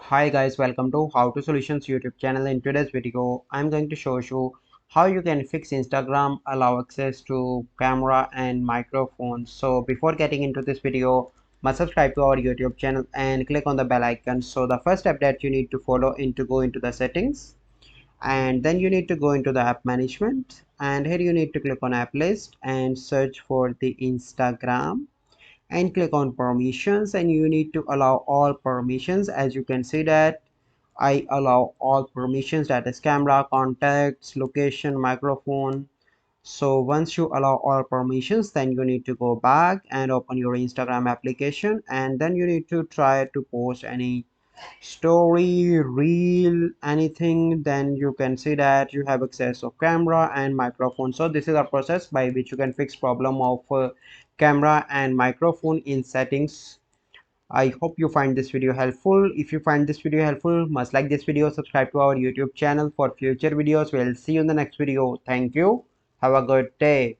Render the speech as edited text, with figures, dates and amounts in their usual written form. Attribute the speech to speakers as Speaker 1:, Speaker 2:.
Speaker 1: Hi guys, welcome to How to Solutions YouTube channel. In today's video, I'm going to show you how you can fix Instagram, allow access to camera and microphone. So before getting into this video, must subscribe to our YouTube channel and click on the bell icon. So the first step that you need to follow is to go into the settings, and then you need to go into the app management, and here you need to click on app list and search for the Instagram and click on permissions, and you need to allow all permissions. As you can see that I allow all permissions, that is camera, contacts, location, microphone. So once you allow all permissions, then you need to go back and open your Instagram application, and then you need to try to post any story, reel, anything. Then you can see that you have access of camera and microphone. So this is a process by which you can fix problem of camera and microphone in settings. I hope you find this video helpful. If you find this video helpful, must like this video, subscribe to our YouTube channel for future videos. We'll see you in the next video. Thank you. Have a good day.